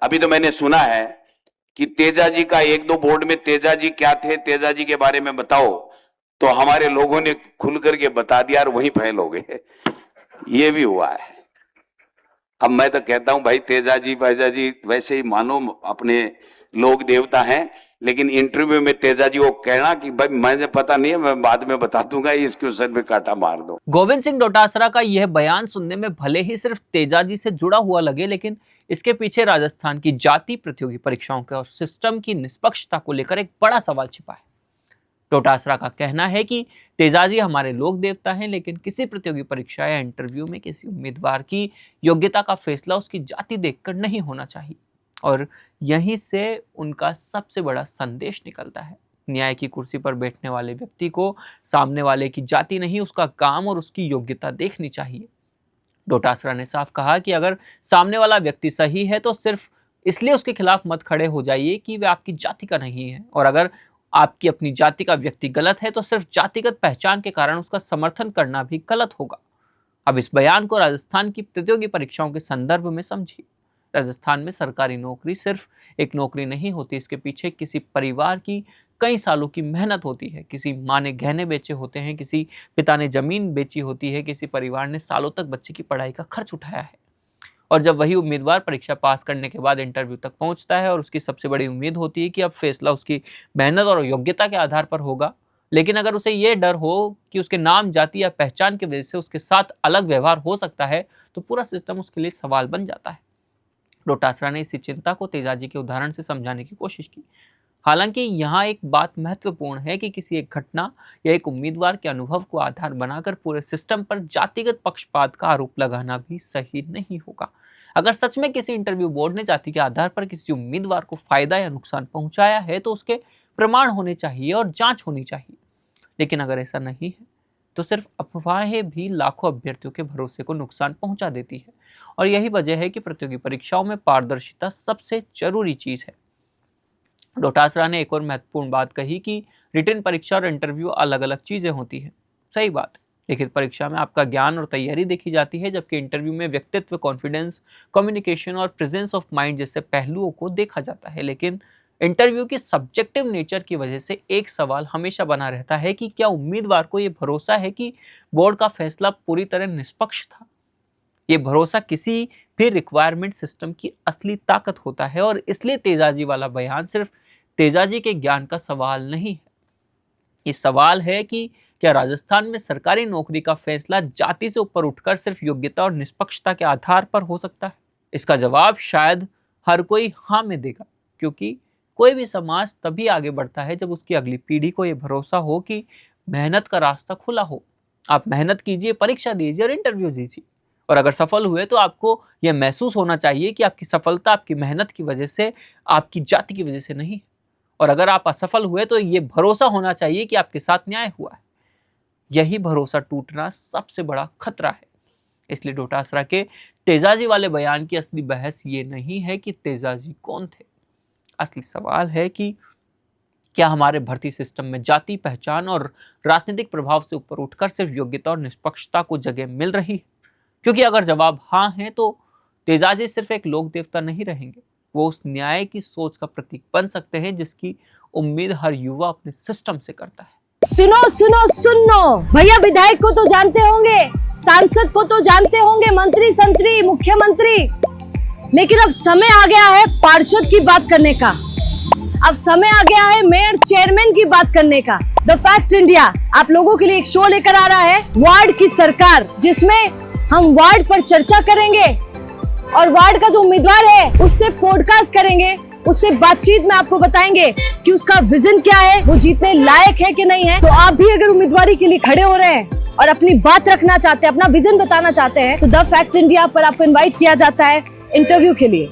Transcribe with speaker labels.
Speaker 1: अभी तो मैंने सुना है कि तेजा जी का एक दो बोर्ड में तेजा जी क्या थे, तेजा जी के बारे में बताओ, तो हमारे लोगों ने खुल करके बता दिया और वहीं फेल हो गए। ये भी हुआ है। अब मैं तो कहता हूं भाई तेजा जी बैजा जी वैसे ही मानो अपने लोग देवता हैं, लेकिन इंटरव्यू में तेजा जी को कहना कि भाई मुझे पता नहीं है, मैं बाद में बता दूंगा, इस क्वेश्चन में कांटा मार दो।
Speaker 2: गोविंद सिंह डोटासरा का यह बयान सुनने में भले ही सिर्फ तेजा जी से जुड़ा हुआ लगे, लेकिन इसके पीछे राजस्थान की जाति प्रतियोगी परीक्षाओं के और सिस्टम की निष्पक्षता को लेकर एक बड़ा सवाल छिपा है। डोटासरा का कहना है कि तेजाजी हमारे लोक देवता हैं, लेकिन किसी प्रतियोगी परीक्षा या इंटरव्यू में किसी उम्मीदवार की योग्यता का फैसला उसकी जाति देखकर नहीं होना चाहिए। और यहीं से उनका सबसे बड़ा संदेश निकलता है। न्याय की कुर्सी पर बैठने वाले व्यक्ति को सामने वाले की जाति नहीं, उसका काम और उसकी योग्यता देखनी चाहिए। डोटासरा ने साफ कहा कि अगर सामने वाला व्यक्ति सही है तो सिर्फ इसलिए उसके खिलाफ मत खड़े हो जाइए कि वह आपकी जाति का नहीं है, और अगर आपकी अपनी जाति का व्यक्ति गलत है तो सिर्फ जातिगत पहचान के कारण उसका समर्थन करना भी गलत होगा। अब इस बयान को राजस्थान की प्रतियोगी परीक्षाओं के संदर्भ में समझिए। राजस्थान में सरकारी नौकरी सिर्फ एक नौकरी नहीं होती, इसके पीछे किसी परिवार की कई सालों की मेहनत होती है। किसी माँ ने गहने बेचे होते हैं, किसी पिता ने जमीन बेची होती है, किसी परिवार ने सालों तक बच्चे की पढ़ाई का खर्च उठाया है। और जब वही उम्मीदवार परीक्षा पास करने के बाद इंटरव्यू तक पहुंचता है और उसकी सबसे बड़ी उम्मीद होती है कि अब फैसला उसकी मेहनत और योग्यता के आधार पर होगा, लेकिन अगर उसे यह डर हो कि उसके नाम, जाति या पहचान की वजह से उसके साथ अलग व्यवहार हो सकता है, तो पूरा सिस्टम उसके लिए सवाल बन जाता है। डोटासरा ने इसी चिंता को तेजाजी के उदाहरण से समझाने की कोशिश की। हालांकि यहाँ एक बात महत्वपूर्ण है कि किसी एक घटना या एक उम्मीदवार के अनुभव को आधार बनाकर पूरे सिस्टम पर जातिगत पक्षपात का आरोप लगाना भी सही नहीं होगा। अगर सच में किसी इंटरव्यू बोर्ड ने जाति के आधार पर किसी उम्मीदवार को फायदा या नुकसान पहुंचाया है तो उसके प्रमाण होने चाहिए और जांच होनी चाहिए। लेकिन अगर ऐसा नहीं है तो सिर्फ अफवाहें भी लाखों अभ्यर्थियों के भरोसे को नुकसान पहुंचा देती है। और यही वजह है कि प्रतियोगी परीक्षाओं में पारदर्शिता सबसे जरूरी चीज है। डोटासरा ने एक और महत्वपूर्ण बात कही कि रिटन परीक्षा और इंटरव्यू अलग अलग चीजें होती हैं। सही बात। लिखित परीक्षा में आपका ज्ञान और तैयारी देखी जाती है, जबकि इंटरव्यू में व्यक्तित्व, कॉन्फिडेंस, कम्युनिकेशन और प्रेजेंस ऑफ माइंड जैसे पहलुओं को देखा जाता है। लेकिन इंटरव्यू की सब्जेक्टिव नेचर की वजह से एक सवाल हमेशा बना रहता है कि क्या उम्मीदवार को यह भरोसा है कि बोर्ड का फैसला पूरी तरह निष्पक्ष था। ये भरोसा किसी भी रिक्वायरमेंट सिस्टम की असली ताकत होता है। और इसलिए तेजाजी वाला बयान सिर्फ तेजाजी के ज्ञान का सवाल नहीं है, ये सवाल है कि क्या राजस्थान में सरकारी नौकरी का फैसला जाति से ऊपर उठकर सिर्फ योग्यता और निष्पक्षता के आधार पर हो सकता है। इसका जवाब शायद हर कोई हाँ में देगा, क्योंकि कोई भी समाज तभी आगे बढ़ता है जब उसकी अगली पीढ़ी को यह भरोसा हो कि मेहनत का रास्ता खुला हो। आप मेहनत कीजिए, परीक्षा दीजिए और इंटरव्यू दीजिए, और अगर सफल हुए तो आपको यह महसूस होना चाहिए कि आपकी सफलता आपकी मेहनत की वजह से, आपकी जाति की वजह से नहीं। और अगर आप असफल हुए तो यह भरोसा होना चाहिए कि आपके साथ न्याय हुआ है। यही भरोसा टूटना सबसे बड़ा खतरा है। इसलिए डोटासरा के तेजाजी वाले बयान की असली बहस ये नहीं है कि तेजाजी कौन थे। असली सवाल है कि क्या हमारे भर्ती सिस्टम में जाति, पहचान और राजनीतिक प्रभाव से ऊपर उठकर सिर्फ योग्यता और निष्पक्षता को जगह मिल रही है। क्योंकि अगर जवाब हाँ है तो तेजाजी सिर्फ एक लोक देवता नहीं रहेंगे, वो उस न्याय की सोच का प्रतीक बन सकते हैं जिसकी उम्मीद हर युवा अपने सिस्टम से करता है।
Speaker 3: सुनो सुनो सुनो भैया, विधायक को तो जानते होंगे, सांसद को तो जानते होंगे, मंत्री, संतरी, मुख्यमंत्री, लेकिन अब समय आ गया है पार्षद की बात करने का। अब समय आ गया है मेयर, चेयरमैन की बात करने का। द फैक्ट इंडिया आप लोगों के लिए एक शो लेकर आ रहा है, वार्ड की सरकार, जिसमें हम वार्ड पर चर्चा करेंगे और वार्ड का जो उम्मीदवार है उससे पॉडकास्ट करेंगे, उससे बातचीत में आपको बताएंगे कि उसका विजन क्या है, वो जीतने लायक है कि नहीं है। तो आप भी अगर उम्मीदवारी के लिए खड़े हो रहे हैं और अपनी बात रखना चाहते हैं, अपना विजन बताना चाहते हैं, तो द फैक्ट इंडिया पर आपको इनवाइट किया जाता है इंटरव्यू के लिए।